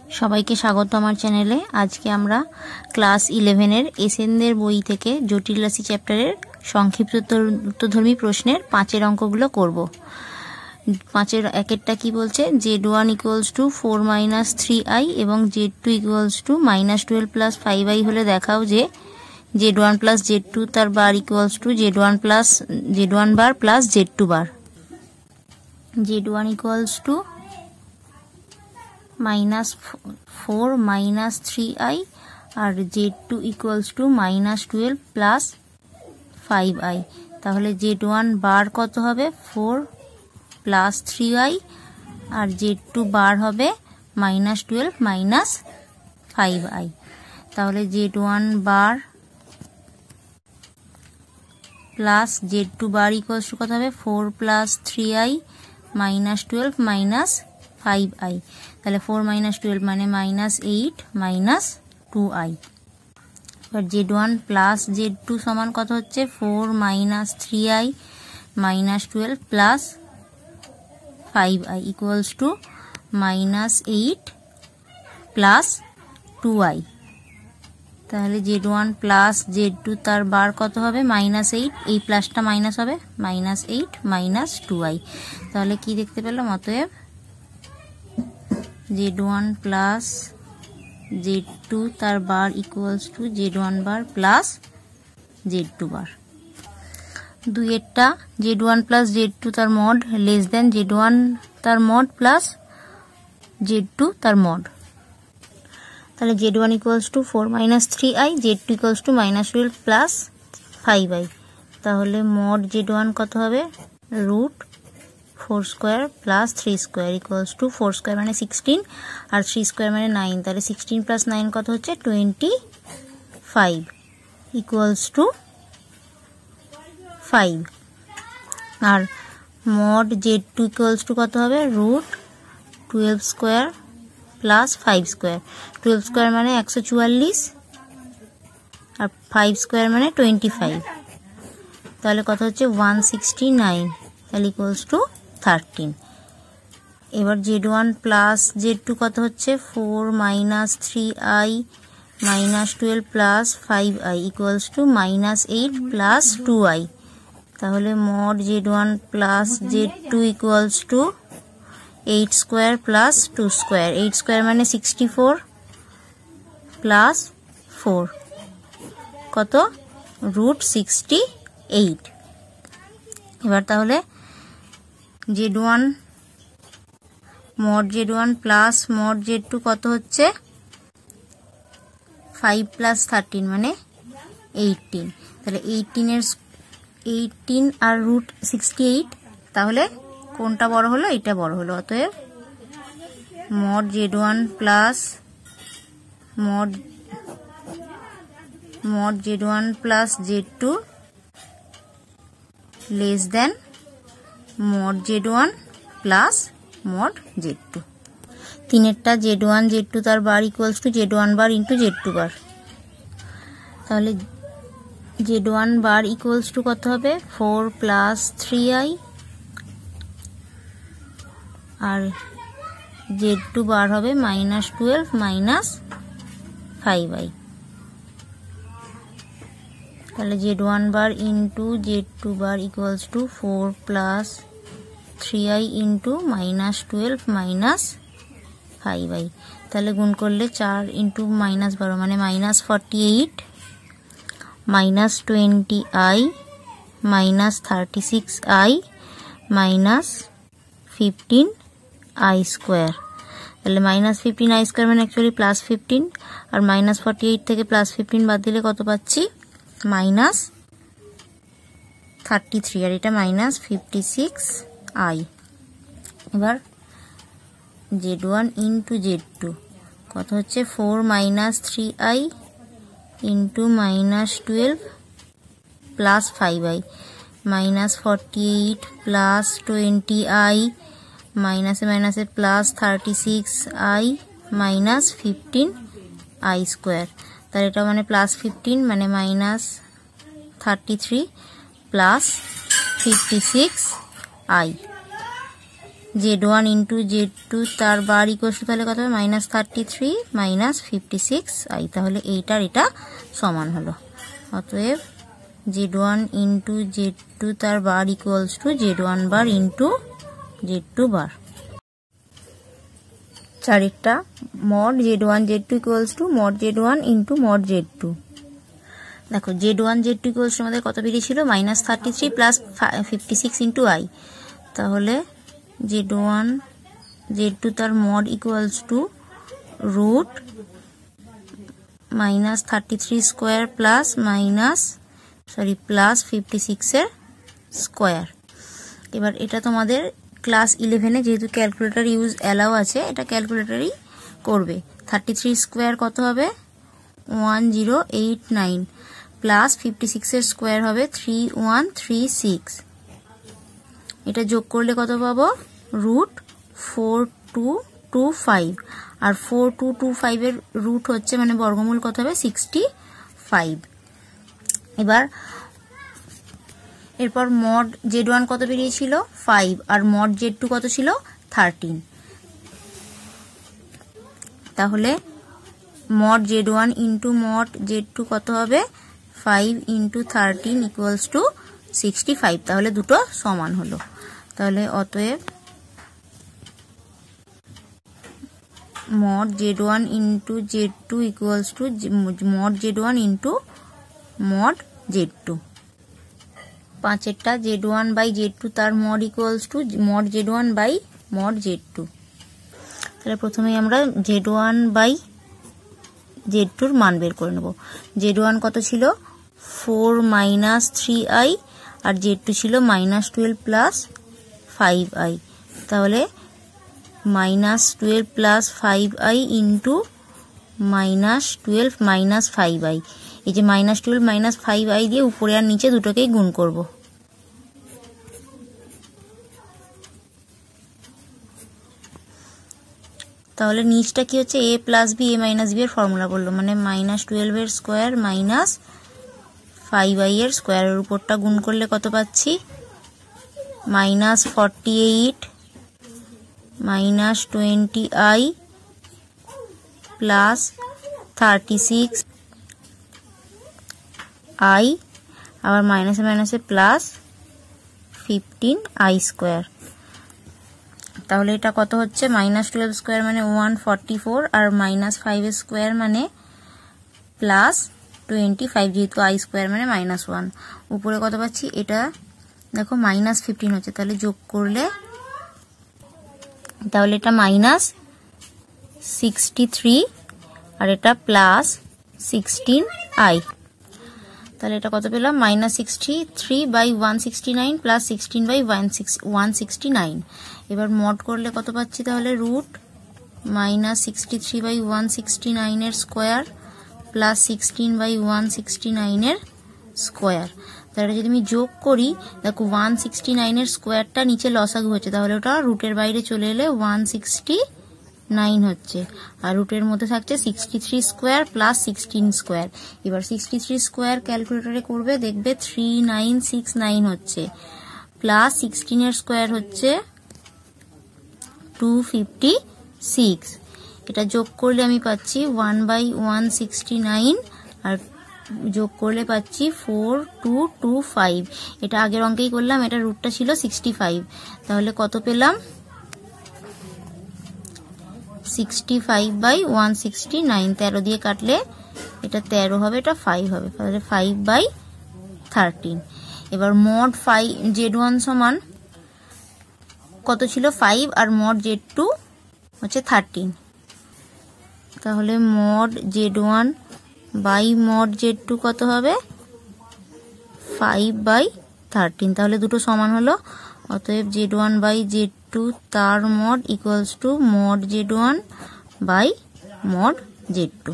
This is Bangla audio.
সবাইকে স্বাগত আমার চ্যানেলে। আজকে আমরা ক্লাস 11 এর এসএনদের বই থেকে জটিল রাশি চ্যাপ্টারের সংক্ষিপ্ত উত্তরধর্মী প্রশ্নের 5 এর অঙ্কগুলো করব। 5 এর একেরটা কি বলছে, z1 = 4 - 3i এবং z2 = -12 + 5i হলে দেখাও যে z1 + z2 তার বার = z1 বার প্লাস z2 বার। z1 = -4 - 3i আর z2 = -12 + 5i। তাহলে z1 বার কত হবে 4 + 3i আর z2 বার হবে -12 - 5i। তাহলে z1 বার প্লাস z2 বার = কত হবে 4 + 3i -12 - 5i। তাহলে 4 - 12 মানে -8 - 2i। এবার z1 প্লাস z2 সমান কত হচ্ছে 4 - 3i -12 + 5i = -8 + 2i। তাহলে z1 প্লাস z2 তার বার কত হবে -8, এই প্লাসটা মাইনাস হবে -8 - 2i। তাহলে কি দেখতে পেলাম, অতএব z1 প্লাস z2 তার বার = z1 বার প্লাস z2 বার। দুইয়েরটা z1 প্লাস z2 তার মড লেস দেন z1 তার মড প্লাস z2 তার মড। তাহলে z1 = 4 - 3i, z2 = -12 + 5i। তাহলে মড z1 কত হবে √4² + 3² = 4² মানে 16 আর 3² মানে 9। তাহলে 16 + 9 কত হচ্ছে 25 = 5। আর মড z2 = কত হবে √12² + 5² 12² মানে 144 আর 5² মানে 25। তাহলে কত হচ্ছে 169, তাহলে = 13। এবার z1 প্লাস z2 কত হচ্ছে 4 - 3i -12 + 5i = -8 + 2i। তাহলে মড z1 প্লাস z2 = 8² + 2² 8² মানে 64 প্লাস 4 কত √68। এবার তাহলে z1 mod z1 plus mod z2 কত হচ্ছে 5 + 13 মানে 18। তাহলে 18 আর √68, তাহলে কোনটা বড় হলো, এটা বড় হলো। অতএব mod z1 plus mod z1 plus z2 less than mod z1 plus mod z2। তিনেরটা z1 z2 তার বার = z1 বার ইন্টু z2 বার। তাহলে z1 বার = কত হবে 4 + 3i আর z2 বার হবে -12 - 5i। তাহলে z1 বার ইন্টু z2 বার = 4 + 3i ইন্টু -12 - 5i। তাহলে গুণ করলে 4 × -12 মানে -48 -20i -36i -15i²। তাহলে -15i² মানে অ্যাকচুয়ালি +15 আর -48 থেকে +15 বাদ দিলে কত পাচ্ছি -33 আর এটা -56i। এবার z1 ইন্টু z2 কত হচ্ছে 4 - 3i ইন্টু -12 + 5i -48 + 20i মাইনাসে মাইনাসে +36i -15i²। তাহলে এটা মানে +15 মানে -33 + 56i। Z1 ইন্টু Z2 তার বার ইকুয়াল টু তাহলে কত হবে -33 -56i। তাহলে এইটার এটা সমান হলো। অতএব Z1 ইন্টু Z2 তার bar equals to Z1 bar into Z2 bar. চারেরটা mod Z1 Z2 equals to mod Z1 into mod Z2। দেখো Z1 Z2 ইকুয়ালস টু আমাদের কত বেরিয়েছিল -33 প্লাস 56 ইন্টু i। তাহলে Z1 Z2 তার mod equals to root -33 square plus plus 56 এর স্কোয়ার। এবার এটা তোমাদের ক্লাস 11-এ যেহেতু ক্যালকুলেটর ইউজ অ্যালাউ আছে, এটা ক্যালকুলেটরই করবে। 33 স্কোয়ার কত হবে 1089 প্লাস 56 এর স্কোয়ার হবে 3136। এটা যোগ করলে কত পাবো √4225, আর 4225 এর রুট হচ্ছে মানে বর্গমূল কত হবে 65। এরপর মড Z1 কত বেরিয়েছিল 5 আর মড Z2 কত ছিল 13। তাহলে mod Z1 into mod Z2 কত হবে 5 ইন্টু 13 ইকুয়ালস টু 65। তাহলে দুটো সমান হলো। তাহলে অতএব mod Z1 into Z2 equals to mod Z1 into mod Z2। পাঁচেরটা Z1 বাই Z2 তার mod equals to mod Z1 by mod Z2। তাহলে প্রথমেই আমরা Z1 বাই Z2 এর মান বের করে নেব। Z1 কত ছিল 4 3i আর Z2 ছিল -12 প্লাস 5i। তাহলে -12 plus 5i into -12 minus 5i। এই যে -12 - 5i দিয়ে উপরে আর নিচে দুটোকেই গুণ করব। তাহলে নিচটা কি হচ্ছে a plus b a minus b এর ফর্মুলা বললো, মানে -12 এর স্কোয়ার মাইনাস 5i এর স্কোয়ারের উপরটা গুণ করলে কত পাচ্ছি -48 -20i প্লাস 36i আবার মাইনাসে মাইনাসে প্লাস 15i স্কোয়ার। তাহলে এটা কত হচ্ছে -12 স্কোয়ার মানে 144 আর -5 স্কোয়ার মানে প্লাস 25, যেহেতু i স্কোয়ার মানে -1। উপরে কত পাচ্ছি এটা দেখো -15 হচ্ছে, তাহলে যোগ করলে তাহলে এটা -63 আর এটা প্লাস 16i। তাহলে এটা কত পেলাম -63/169 প্লাস 16/169। এবার মড করলে কত পাচ্ছি তাহলে √-63/169 এর স্কোয়ার প্লাস 16/169 এর স্কোয়ার। তাহলে যদি আমি যোগ করি দেখো 169 এর স্কোয়ারটা নিচে লসাগু হচ্ছে, তাহলে ওটা রুটের বাইরে চলে এলে 169 হচ্ছে, আর রুটের মধ্যে থাকছে 63 স্কোয়ার প্লাস 16 স্কোয়ার। এবার 63 স্কোয়ার ক্যালকুলেটরে করবে দেখবে 3969 হচ্ছে, প্লাস 16 এর স্কোয়ার হচ্ছে 256। এটা যোগ করলে আমি পাচ্ছি 1/169 আর যোগ করলে পাচ্ছি 4225। এটা আগের অঙ্কেই করলাম, এটা রুটটা ছিল 65, তাহলে কত পেলাম 65/169। 13 দিয়ে কাটলে এটা 13 হবে, এটা 5 হবে, তাহলে 5/13। এবার মড Z1 সমান কত ছিল 5 আর মড Z2 হচ্ছে 13। তাহলে mod Z1 by mod Z2 কত হবে 5/13। তাহলে দুটো সমান হলো। অতএব Z1 বাই Z2 তার mod equals to mod Z1 by mod Z2।